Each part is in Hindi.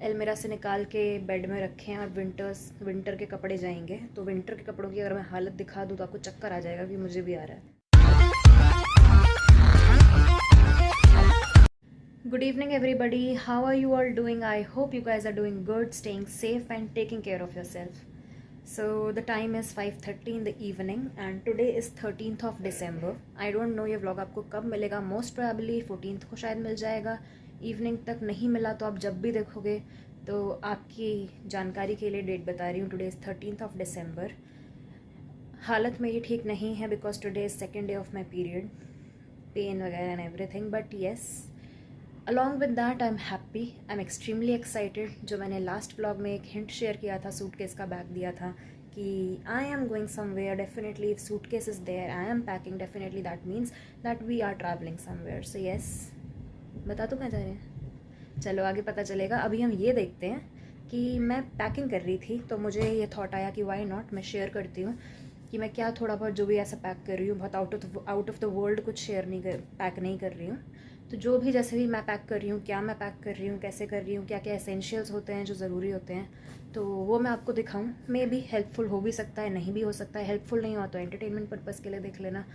अलमीरा से निकाल के बेड में रखे हैं और विंटर के कपड़े जाएंगे। तो विंटर के कपड़ों की अगर मैं हालत दिखा दूँ तो आपको चक्कर आ जाएगा कि मुझे भी आ रहा है। Good evening everybody, how are you all doing? I hope you guys are doing good, staying safe and taking care of yourself. So the time is 5:30 in the evening and today is 13th of December. I don't know ये vlog आपको कब मिलेगा, most probably 14th को शायद मिल जाएगा। इवनिंग तक नहीं मिला तो आप जब भी देखोगे तो आपकी जानकारी के लिए डेट बता रही हूँ। Today is 13th of December। हालत मेरी ठीक नहीं है because today is second day of my period, pain वगैरह and everything, but yes along with that I am happy, I am extremely excited. जो मैंने लास्ट व्लॉग में एक हिंट शेयर किया था, सूटकेस का बैग दिया था कि I am going somewhere, definitely if suitcase is there I am packing, definitely that means that we are travelling somewhere. So yes, बता तो कहाँ जा रहे हैं, चलो आगे पता चलेगा। अभी हम ये देखते हैं कि मैं पैकिंग कर रही थी तो मुझे ये थॉट आया कि वाई नॉट, मैं शेयर करती हूँ कि मैं क्या थोड़ा बहुत जो भी ऐसा पैक कर रही हूँ, बहुत आउट ऑफ द वर्ल्ड कुछ पैक नहीं कर रही हूँ। तो जो भी जैसे भी मैं पैक कर रही हूँ, क्या मैं पैक कर रही हूँ, कैसे कर रही हूँ, क्या क्या एसेंशियल्स होते हैं जो ज़रूरी होते हैं, तो वो मैं आपको दिखाऊँ। मे बी हेल्पफुल हो भी सकता है, नहीं भी हो सकता है। हेल्पफुल नहीं हुआ तो एंटरटेनमेंट पर्पज़ के लिए देख लेना।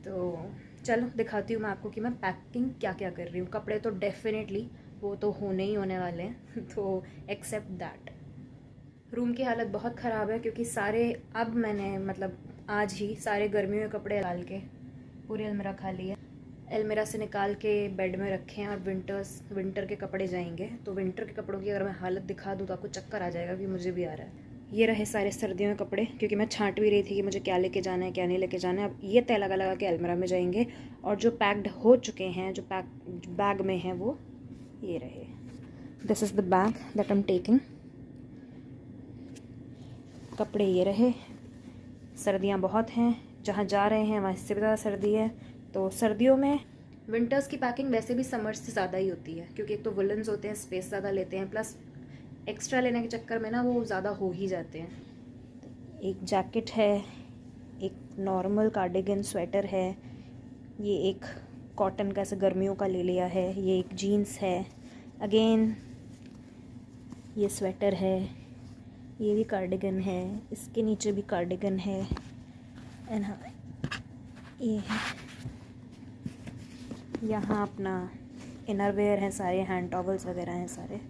तो चलो दिखाती हूँ मैं आपको कि मैं पैकिंग क्या क्या कर रही हूँ। कपड़े तो डेफिनेटली वो तो होने ही होने वाले हैं तो एक्सेप्ट दैट। रूम की हालत बहुत ख़राब है क्योंकि अब मैंने आज ही सारे गर्मियों के कपड़े डाल के पूरी अलमीरा खाली है। अलमीरा से निकाल के बेड में रखे हैं और विंटर के कपड़े जाएंगे। तो विंटर के कपड़ों की अगर मैं हालत दिखा दूँ तो आपको चक्कर आ जाएगा कि मुझे भी आ रहा है। ये रहे सारे सर्दियों के कपड़े, क्योंकि मैं छांट भी रही थी कि मुझे क्या लेके जाना है क्या नहीं लेके जाना है। अब ये तय लगा के अलमीरा में जाएंगे और जो पैक्ड हो चुके हैं, जो बैग में हैं, वो ये रहे। This is the bag that I am taking. कपड़े ये रहे। सर्दियाँ बहुत हैं, जहाँ जा रहे हैं वहाँ इससे भी ज़्यादा सर्दी है। तो सर्दियों में विंटर्स की पैकिंग वैसे भी समर्स से ज़्यादा ही होती है, क्योंकि एक तो वुलन्स होते हैं, स्पेस ज़्यादा लेते हैं, प्लस एक्स्ट्रा लेने के चक्कर में ना वो ज़्यादा हो ही जाते हैं। एक जैकेट है, एक नॉर्मल कार्डिगन स्वेटर है, ये एक कॉटन का ऐसे गर्मियों का ले लिया है, ये एक जीन्स है, अगेन ये स्वेटर है, ये भी कार्डिगन है, इसके नीचे भी कार्डिगन है, एंड हाँ ये है यहाँ अपना इनरवेयर है, सारे हैंड टॉवल्स वगैरह हैं सारे।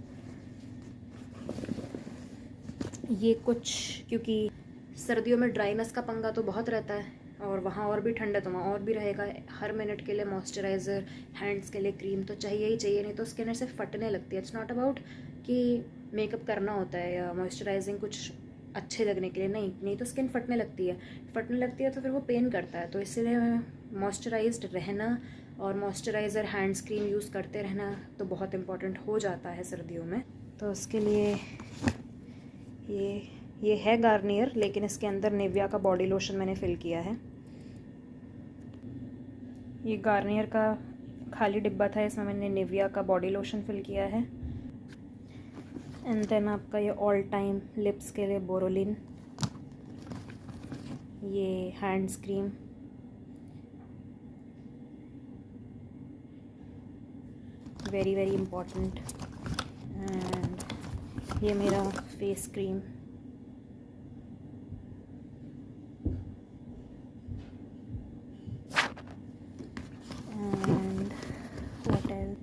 ये कुछ, क्योंकि सर्दियों में ड्राइनेस का पंगा तो बहुत रहता है और वहाँ और भी ठंड है तो वहाँ और भी रहेगा। हर मिनट के लिए मॉइस्चराइज़र, हैंड्स के लिए क्रीम तो चाहिए ही चाहिए, नहीं तो स्किन ऐसे फटने लगती है। इट्स नॉट अबाउट कि मेकअप करना होता है या मॉइस्चराइजिंग कुछ अच्छे लगने के लिए, नहीं तो स्किन फटने लगती है तो फिर वो पेन करता है। तो इसलिए मॉइस्चराइज्ड रहना और मॉइस्चराइज़र, हैंड्स क्रीम यूज़ करते रहना तो बहुत इम्पॉर्टेंट हो जाता है सर्दियों में। तो उसके लिए ये है गार्नियर, लेकिन इसके अंदर निविया का बॉडी लोशन मैंने फ़िल किया है। ये गार्नियर का खाली डिब्बा था, इसमें मैंने निविया का बॉडी लोशन फ़िल किया है। एंड देन आपका ये ऑल टाइम लिप्स के लिए बोरोलिन, ये hands cream, very very important, and ये मेरा face cream. And what else,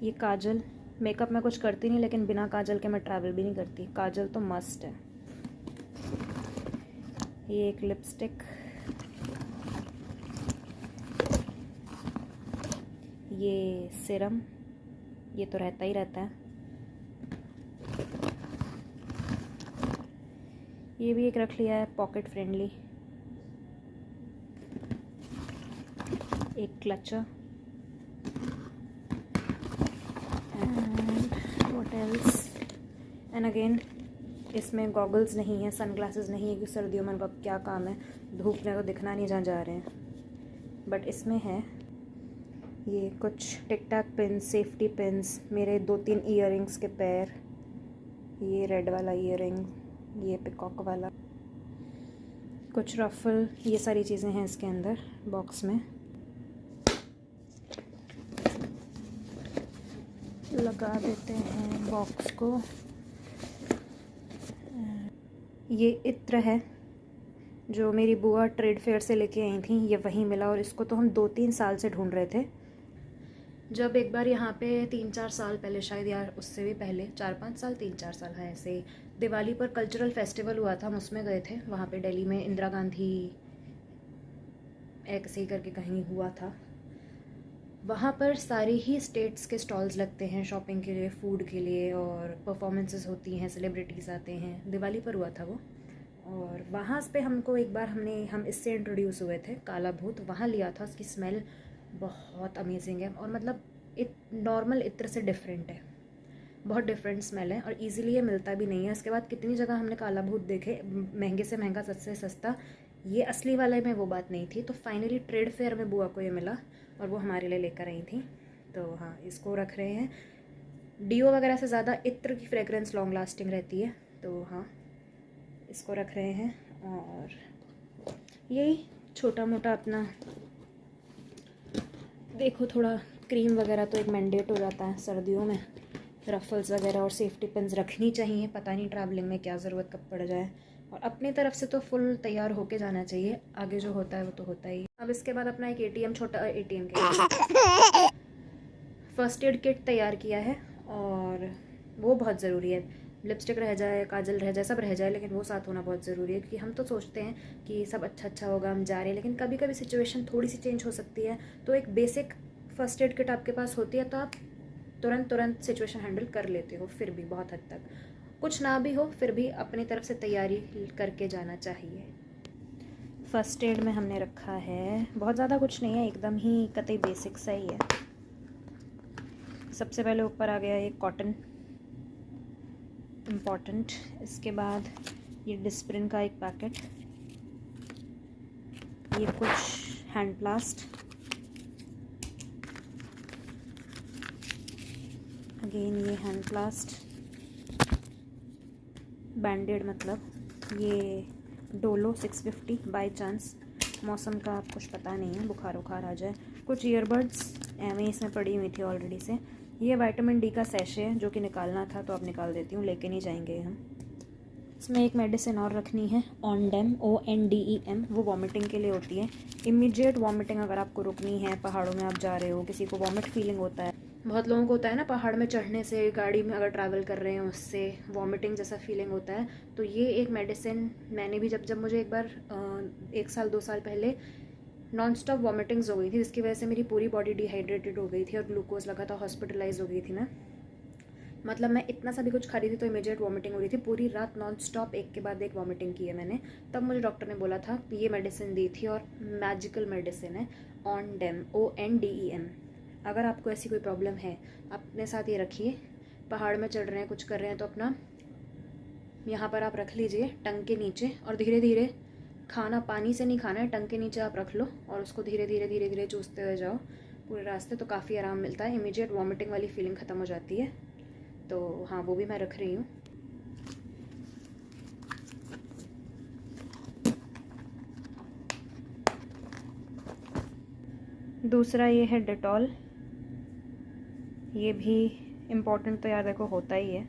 ये काजल। मेकअप में कुछ करती नहीं, लेकिन बिना काजल के मैं ट्रैवल भी नहीं करती, काजल तो मस्ट है। ये एक लिपस्टिक, ये सिरम, ये तो रहता ही रहता है। ये भी एक रख लिया है पॉकेट फ्रेंडली। एक clutcher, and what else, and again इसमें गॉगल्स नहीं है, सनग्लासेस नहीं है, क्योंकि सर्दियों में उनका क्या काम है, धूप में तो दिखना नहीं जहाँ जा रहे हैं। बट इसमें है ये कुछ टिक टैक पिन, सेफ्टी पिन्स, मेरे 2-3 ईयरिंग्स के पेयर, ये रेड वाला ईयरिंग, ये पिकॉक वाला, कुछ रफल, ये सारी चीज़ें हैं इसके अंदर बॉक्स में। लगा देते हैं बॉक्स को। ये इत्र है जो मेरी बुआ ट्रेड फेयर से लेके आई थी, ये वहीं मिला और इसको तो हम 2-3 साल से ढूंढ रहे थे। जब एक बार यहाँ पे 3-4 साल पहले, शायद यार उससे भी पहले 4-5 साल, 3-4 साल है ऐसे, दिवाली पर कल्चरल फेस्टिवल हुआ था, हम उसमें गए थे। वहाँ पे दिल्ली में इंदिरा गांधी ऐसे ही करके कहीं हुआ था। वहाँ पर सारे ही स्टेट्स के स्टॉल्स लगते हैं शॉपिंग के लिए, फूड के लिए, और परफॉर्मेंसेस होती हैं, सेलिब्रिटीज़ आते हैं। दिवाली पर हुआ था वो। और वहाँ पे हमको एक बार हम इससे इंट्रोड्यूस हुए थे, काला भूत। वहाँ लिया था, उसकी स्मेल बहुत अमेजिंग है और मतलब नॉर्मल इत्र से डिफरेंट है, बहुत डिफरेंट स्मेल है और इजीली ये मिलता भी नहीं है। उसके बाद कितनी जगह हमने काला भूत देखे, महंगे से महंगा, सस्ते से सस्ता, ये असली वाले में वो बात नहीं थी। तो फाइनली ट्रेड फेयर में बुआ को ये मिला और वो हमारे लिए लेकर आई थी। तो हाँ, इसको रख रहे हैं। डीओ वगैरह से ज़्यादा इत्र की फ्रेगरेंस लॉन्ग लास्टिंग रहती है, तो हाँ इसको रख रहे हैं। और यही छोटा मोटा अपना, देखो थोड़ा क्रीम वगैरह तो एक मैंडेट हो जाता है सर्दियों में, रफल्स वगैरह और सेफ्टी पिन्स रखनी चाहिए, पता नहीं ट्रैवलिंग में क्या ज़रूरत कब पड़ जाए। और अपनी तरफ से तो फुल तैयार होके जाना चाहिए, आगे जो होता है वो तो होता ही। अब इसके बाद अपना एक एटीएम, छोटा एटीएम के फर्स्ट एड किट तैयार किया है और वो बहुत ज़रूरी है। लिपस्टिक रह जाए, काजल रह जाए, सब रह जाए, लेकिन वो साथ होना बहुत ज़रूरी है, क्योंकि हम तो सोचते हैं कि सब अच्छा अच्छा होगा, हम जा रहे हैं, लेकिन कभी कभी सिचुएशन थोड़ी सी चेंज हो सकती है। तो एक बेसिक फर्स्ट एड किट आपके पास होती है तो आप तुरंत सिचुएशन हैंडल कर लेते हो। फिर भी बहुत हद तक कुछ ना भी हो, फिर भी अपनी तरफ से तैयारी करके जाना चाहिए। फर्स्ट एड में हमने रखा है, बहुत ज़्यादा कुछ नहीं है, एकदम ही कतई बेसिक सा ही है। सबसे पहले ऊपर आ गया ये कॉटन, इम्पॉर्टेंट। इसके बाद ये डिस्प्रिन का एक पैकेट, ये कुछ हैंड प्लास्ट, अगेन ये हैंड प्लास्ट, बैंडेड मतलब ये डोलो 650, बाय चांस मौसम का कुछ पता नहीं है, बुखार उखार आ जाए। कुछ ईयरबड्स एम इसमें पड़ी हुई थी ऑलरेडी से। ये विटामिन डी का सैशे है जो कि निकालना था, तो अब निकाल देती हूँ, लेके नहीं जाएंगे हम। इसमें एक मेडिसिन और रखनी है, ऑनडेम, ONDEM, वो वॉमिटिंग के लिए होती है। इमीडिएट वॉमिटिंग अगर आपको रुकनी है, पहाड़ों में आप जा रहे हो, किसी को वॉमिट फीलिंग होता है, बहुत लोगों को होता है ना, पहाड़ में चढ़ने से, गाड़ी में अगर ट्रैवल कर रहे हैं उससे वॉमिटिंग जैसा फीलिंग होता है, तो ये एक मेडिसिन मैंने भी जब मुझे एक बार 1 साल 2 साल पहले नॉन स्टॉप वॉमिटिंग्स हो गई थी, जिसकी वजह से मेरी पूरी बॉडी डिहाइड्रेटेड हो गई थी और ग्लूकोज लगा था, हॉस्पिटलाइज हो गई थी मैं। मतलब मैं इतना सा भी कुछ खा रही थी तो इमीडिएट वॉमिटिंग हो रही थी, पूरी रात नॉन स्टॉप एक के बाद एक वॉमिटिंग की है मैंने। तब मुझे डॉक्टर ने बोला था, ये मेडिसिन दी थी और मैजिकल मेडिसिन है, ऑनडेम, ONDEM। अगर आपको ऐसी कोई प्रॉब्लम है, अपने साथ ये रखिए। पहाड़ में चढ़ रहे हैं, कुछ कर रहे हैं, तो अपना यहाँ पर आप रख लीजिए टंग के नीचे, और धीरे धीरे खाना, पानी से नहीं खाना है, टंग के नीचे आप रख लो और उसको धीरे धीरे चूसते हुए जाओ पूरे रास्ते, तो काफ़ी आराम मिलता है, इमीडिएट वॉमिटिंग वाली फीलिंग ख़त्म हो जाती है। तो हाँ, वो भी मैं रख रही हूँ। दूसरा ये है डेटॉल, ये भी इम्पॉर्टेंट तो यार देखो होता ही है,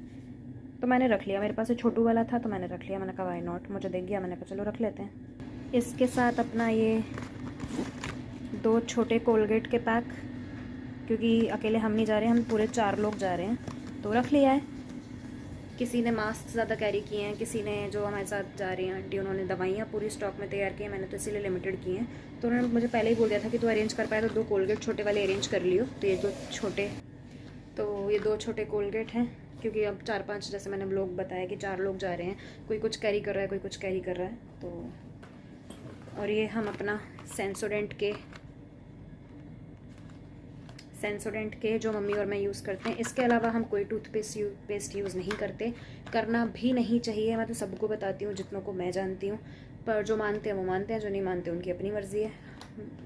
तो मैंने रख लिया। मेरे पास छोटू वाला था तो मैंने रख लिया, मैंने कहा वाई नॉट, मुझे देख गया, मैंने कहा चलो रख लेते हैं। इसके साथ अपना ये 2 छोटे कोलगेट के पैक, क्योंकि अकेले हम नहीं जा रहे हैं, हम पूरे 4 लोग जा रहे हैं, तो रख लिया है। किसी ने मास्क ज़्यादा कैरी किए हैं, किसी ने, जो हमारे साथ जा रही हैं आंटी, उन्होंने दवाइयाँ पूरी स्टॉक में तैयार की हैं, मैंने तो इसीलिए लिमिटेड की हैं। तो उन्होंने मुझे पहले ही बोल दिया था कि तू अरेंज कर पाए तो 2 कोलगेट छोटे वाले अरेंज कर लियो। तो ये 2 छोटे कोलगेट हैं, क्योंकि अब 4-5, जैसे मैंने लोग बताया कि 4 लोग जा रहे हैं, कोई कुछ कैरी कर रहा है, कोई कुछ कैरी कर रहा है, तो। और ये हम अपना सेंसोडेंट के जो मम्मी और मैं यूज़ करते हैं, इसके अलावा हम कोई टूथपेस्ट यूज़ नहीं करते, करना भी नहीं चाहिए। मैं तो सबको बताती हूँ जितनों को मैं जानती हूँ, पर जो मानते हैं वो मानते हैं, जो नहीं मानते उनकी अपनी मर्ज़ी है।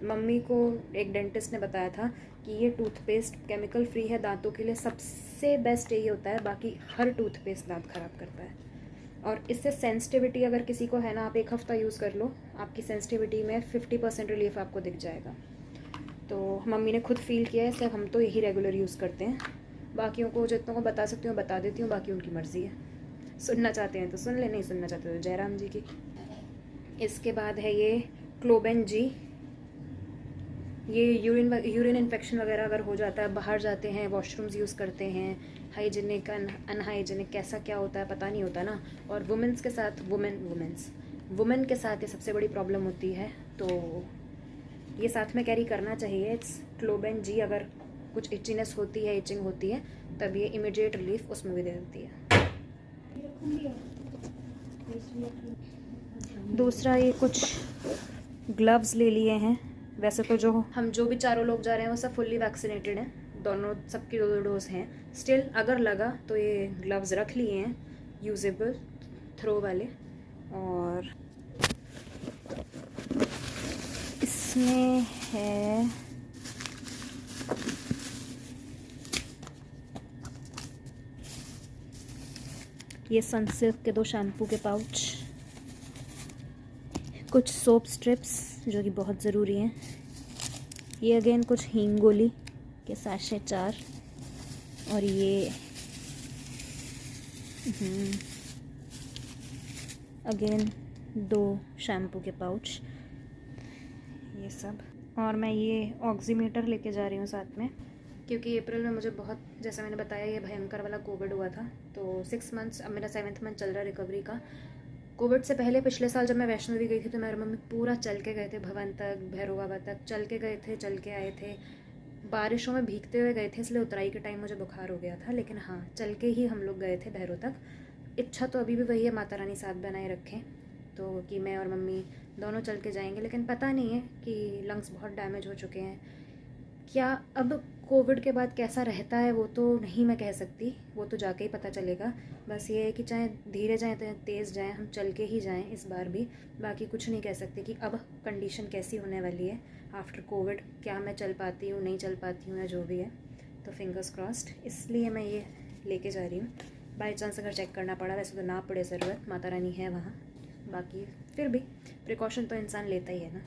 मम्मी को एक डेंटिस्ट ने बताया था कि ये टूथपेस्ट केमिकल फ्री है, दांतों के लिए सबसे बेस्ट यही होता है, बाकी हर टूथपेस्ट दांत ख़राब करता है। और इससे सेंसिटिविटी अगर किसी को है ना, आप 1 हफ़्ता यूज़ कर लो, आपकी सेंसिटिविटी में 50% रिलीफ आपको दिख जाएगा। तो मम्मी ने खुद फील किया है, इसलिए हम तो यही रेगुलर यूज़ करते हैं। बाकियों को जितनों को बता सकती हूँ बता देती हूँ, बाकी उनकी मर्ज़ी है। सुनना चाहते हैं तो सुन ले, नहीं सुनना चाहते तो जयराम जी की। इसके बाद है ये क्लोबेन जी। ये यूरिन इन्फेक्शन वगैरह अगर हो जाता है, बाहर जाते हैं, वॉशरूम्स यूज़ करते हैं, हाइजीनिक अनहाइजीनिक कैसा क्या होता है पता नहीं होता ना। और वुमेंस के साथ वुमेन के साथ ये सबसे बड़ी प्रॉब्लम होती है, तो ये साथ में कैरी करना चाहिए। इट्स क्लोबेन जी। अगर कुछ इचिनेस होती है, इचिंग होती है, तब ये इमिडिएट रिलीफ उसमें भी दे देती है। दूसरा ये कुछ ग्लव्स ले लिए हैं। वैसे तो जो भी चारों लोग जा रहे हैं वो सब फुल्ली वैक्सीनेटेड हैं, दोनों सबकी 2 डोज हैं। स्टिल अगर लगा तो ये ग्लव्स रख लिए हैं, यूजेबल थ्रो वाले। और इसमें है ये सनसिल्क के 2 शैम्पू के पाउच, कुछ सोप स्ट्रिप्स जो कि बहुत ज़रूरी हैं, ये अगेन कुछ हींग गोली के सैशे 4, और ये अगेन 2 शैम्पू के पाउच, ये सब। और मैं ये ऑक्सीमीटर लेके जा रही हूँ साथ में, क्योंकि अप्रैल में मुझे बहुत, जैसा मैंने बताया, ये भयंकर वाला कोविड हुआ था। तो 6 मंथ्स, अब मेरा 7th मंथ चल रहा है रिकवरी का। कोविड से पहले पिछले साल जब मैं वैष्णो देवी गई थी तो मेरी मम्मी पूरा चल के गए थे, भवन तक, भैरव बाबा तक चल के गए थे, चल के आए थे। बारिशों में भीगते हुए गए थे, इसलिए उतराई के टाइम मुझे बुखार हो गया था, लेकिन हाँ चल के ही हम लोग गए थे भैरव तक। इच्छा तो अभी भी वही है, माता रानी साथ बनाए रखें, तो कि मैं और मम्मी दोनों चल के जाएंगे। लेकिन पता नहीं है कि लंग्स बहुत डैमेज हो चुके हैं, क्या अब कोविड के बाद कैसा रहता है वो तो नहीं मैं कह सकती, वो तो जाके ही पता चलेगा। बस ये है कि चाहे धीरे जाएं चाहे तेज़ जाएं, हम चल के ही जाएं इस बार भी। बाकी कुछ नहीं कह सकते कि अब कंडीशन कैसी होने वाली है आफ्टर कोविड, क्या मैं चल पाती हूँ नहीं चल पाती हूँ या जो भी है। तो फिंगर्स क्रॉस्ड, इसलिए मैं ये लेके जा रही हूँ। बाई चांस अगर चेक करना पड़ा, वैसे तो ना पड़े ज़रूरत, माता रानी है वहाँ, बाकी फिर भी प्रिकॉशन तो इंसान लेता ही है ना।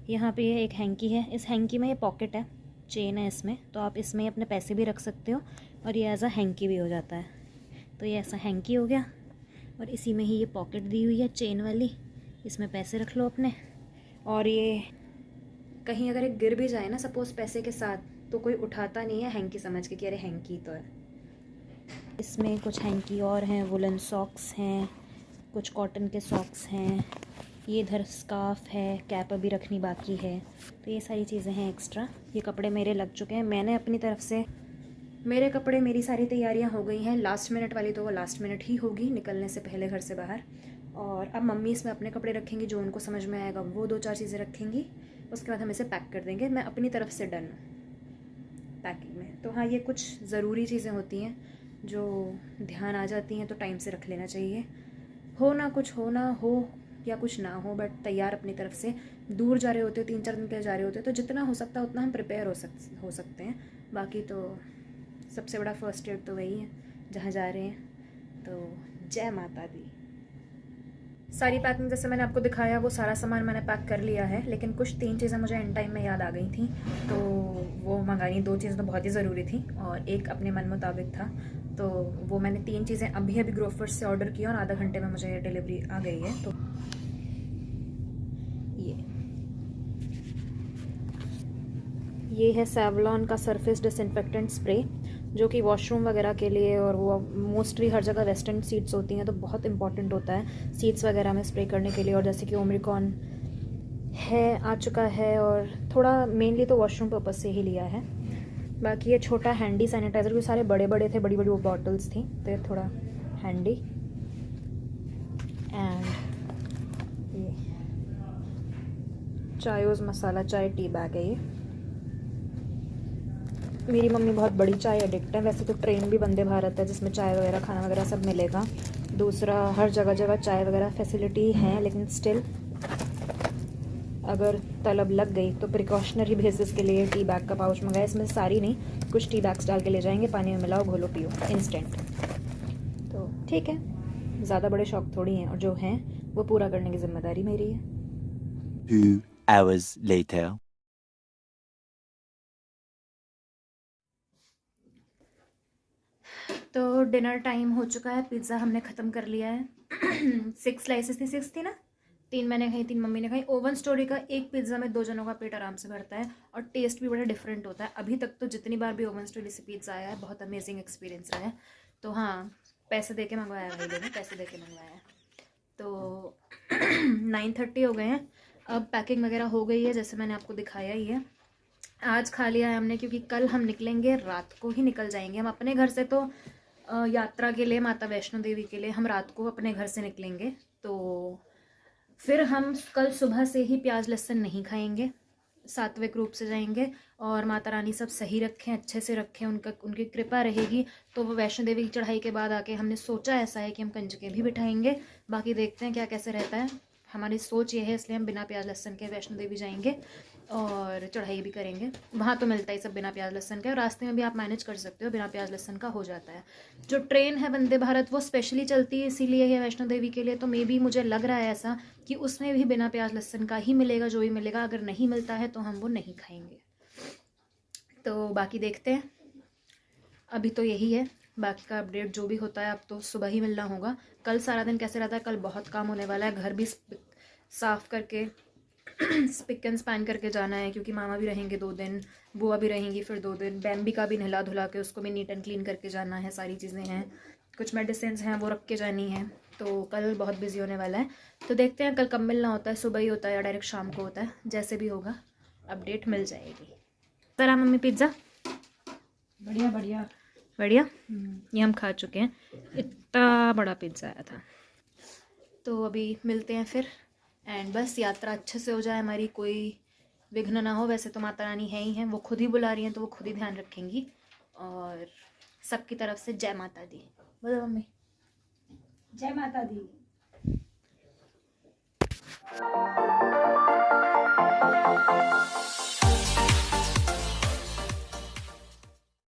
यहाँ पे ये एक हैंकी है, इस हैंकी में ये पॉकेट है, चेन है इसमें, तो आप इसमें अपने पैसे भी रख सकते हो और ये एज अ हैंकी भी हो जाता है। तो ये ऐसा हैंकी हो गया, और इसी में ही ये पॉकेट दी हुई है चेन वाली, इसमें पैसे रख लो अपने। और ये कहीं अगर एक गिर भी जाए ना सपोज़ पैसे के साथ, तो कोई उठाता नहीं है हैंकी समझ के कि अरे हैंकी तो है। इसमें कुछ हैंकी और हैं, वुलन सॉक्स हैं, कुछ कॉटन के सॉक्स हैं, ये इधर स्कार्फ है, कैप अभी रखनी बाकी है। तो ये सारी चीज़ें हैं एक्स्ट्रा। ये कपड़े मेरे लग चुके हैं, मैंने अपनी तरफ से, मेरे कपड़े, मेरी सारी तैयारियां हो गई हैं। लास्ट मिनट वाली तो वो लास्ट मिनट ही होगी, निकलने से पहले घर से बाहर। और अब मम्मी इसमें अपने कपड़े रखेंगी, जो उनको समझ में आएगा वो 2-4 चीज़ें रखेंगी, उसके बाद हम इसे पैक कर देंगे। मैं अपनी तरफ से डन पैकिंग में। तो हाँ, ये कुछ ज़रूरी चीज़ें होती हैं जो ध्यान आ जाती हैं तो टाइम से रख लेना चाहिए। हो ना कुछ हो ना हो या कुछ ना हो, बट तैयार अपनी तरफ से। दूर जा रहे होते हो, 3-4 दिन के लिए जा रहे होते हो, तो जितना हो सकता है उतना हम प्रिपेयर हो सकते हैं। बाकी तो सबसे बड़ा फर्स्ट एड तो वही है जहाँ जा रहे हैं। तो जय माता दी। सारी पैकिंग जैसे मैंने आपको दिखाया वो सारा सामान मैंने पैक कर लिया है, लेकिन कुछ 3 चीज़ें मुझे एंड टाइम में याद आ गई थी, तो वो मंगानी। 2 चीज़ें तो बहुत ही ज़रूरी थी और एक अपने मन मुताबिक था, तो वो मैंने 3 चीज़ें अभी ग्रोफर्स से ऑर्डर किया और आधा घंटे में मुझे डिलीवरी आ गई है। तो ये है सेवलॉन का सरफेस डिसइंफेक्टेंट स्प्रे, जो कि वॉशरूम वगैरह के लिए, और वो मोस्टली हर जगह वेस्टर्न सीट्स होती हैं तो बहुत इंपॉर्टेंट होता है सीट्स वगैरह में स्प्रे करने के लिए। और जैसे कि ओमिक्रॉन है आ चुका है, और थोड़ा मेनली तो वॉशरूम पर्पज से ही लिया है। बाकी ये छोटा हैंडी सैनिटाइज़र, क्योंकि सारे बड़े बड़े थे, बड़ी बड़ी वो बॉटल्स थी, तो ये थोड़ा हैंडी। एंड ये चायोज़ मसाला चाय टी बैग है। ये मेरी मम्मी बहुत बड़ी चाय एडिक्ट है। वैसे तो ट्रेन भी वंदे भारत है जिसमें चाय वगैरह खाना वगैरह सब मिलेगा। दूसरा, हर जगह जगह चाय वगैरह फैसिलिटी है, लेकिन स्टिल अगर तलब लग गई तो प्रिकॉशनरी बेसिस के लिए टी बैग का पाउच मंगाया। इसमें सारी नहीं, कुछ टी बैग्स डाल के ले जाएंगे, पानी में मिलाओ, घोलो, पियो, इंस्टेंट। तो ठीक है, ज़्यादा बड़े शौक थोड़ी हैं, और जो हैं वो पूरा करने की जिम्मेदारी मेरी है। 2 hours later. तो डिनर टाइम हो चुका है, पिज़्ज़ा हमने ख़त्म कर लिया है। 6 स्लाइसेस थी, 6 थी ना, 3 मैंने खाई, 3 मम्मी ने खाई। ओवन स्टोरी का एक पिज़्ज़ा में 2 जनों का पेट आराम से भरता है और टेस्ट भी बड़ा डिफरेंट होता है। अभी तक तो जितनी बार भी ओवन स्टोरी से पिज़्ज़ा आया है बहुत अमेजिंग एक्सपीरियंस रहा है। तो हाँ, पैसे दे के मंगवाया भाई लोगों, पैसे दे के मंगवाया। तो 9:30 हो गए हैं, अब पैकिंग वगैरह हो गई है जैसे मैंने आपको दिखाया ही है। आज खा लिया है हमने क्योंकि कल हम निकलेंगे, रात को ही निकल जाएंगे हम अपने घर से। तो यात्रा के लिए, माता वैष्णो देवी के लिए हम रात को अपने घर से निकलेंगे। तो फिर हम कल सुबह से ही प्याज लहसुन नहीं खाएंगे, सात्विक रूप से जाएंगे। और माता रानी सब सही रखें, अच्छे से रखें, उनकी कृपा रहेगी। तो वो वैष्णो देवी की चढ़ाई के बाद आके हमने सोचा ऐसा है कि हम कंजकें भी बिठाएंगे। बाकी देखते हैं क्या कैसे रहता है। हमारी सोच ये है, इसलिए हम बिना प्याज लहसुन के वैष्णो देवी जाएंगे और चढ़ाई भी करेंगे। वहाँ तो मिलता ही सब बिना प्याज लहसुन के, और रास्ते में भी आप मैनेज कर सकते हो, बिना प्याज लहसुन का हो जाता है। जो ट्रेन है वंदे भारत वो स्पेशली चलती है इसीलिए है वैष्णो देवी के लिए। तो मे बी मुझे लग रहा है ऐसा कि उसमें भी बिना प्याज लहसुन का ही मिलेगा, जो भी मिलेगा। अगर नहीं मिलता है तो हम वो नहीं खाएंगे। तो बाकी देखते हैं, अभी तो यही है। बाकी का अपडेट जो भी होता है अब तो सुबह ही मिलना होगा। कल सारा दिन कैसे रहता है, कल बहुत काम होने वाला है। घर भी साफ़ करके स्पिक एंड स्पैन करके जाना है क्योंकि मामा भी रहेंगे 2 दिन, बुआ भी रहेंगी फिर 2 दिन। बैम्बी का भी नहला धुला के उसको भी नीट एंड क्लीन करके जाना है। सारी चीज़ें हैं, कुछ मेडिसिन हैं वो रख के जानी है। तो कल बहुत बिजी होने वाला है। तो देखते हैं कल कब मिलना होता है, सुबह ही होता है या डायरेक्ट शाम को होता है, जैसे भी होगा अपडेट मिल जाएगी। ज़रा मम्मी पिज़्ज़ा बढ़िया बढ़िया बढ़िया। ये हम खा चुके हैं, इतना बड़ा पिज़्ज़ा आया था। तो अभी मिलते हैं फिर। एंड बस यात्रा अच्छे से हो जाए हमारी, कोई विघ्न ना हो। वैसे तो माता रानी है ही हैं, वो खुद ही बुला रही हैं तो वो खुद ही ध्यान रखेंगी। और सबकी तरफ से जय माता दी। बोलो मम्मी। जय माता दी।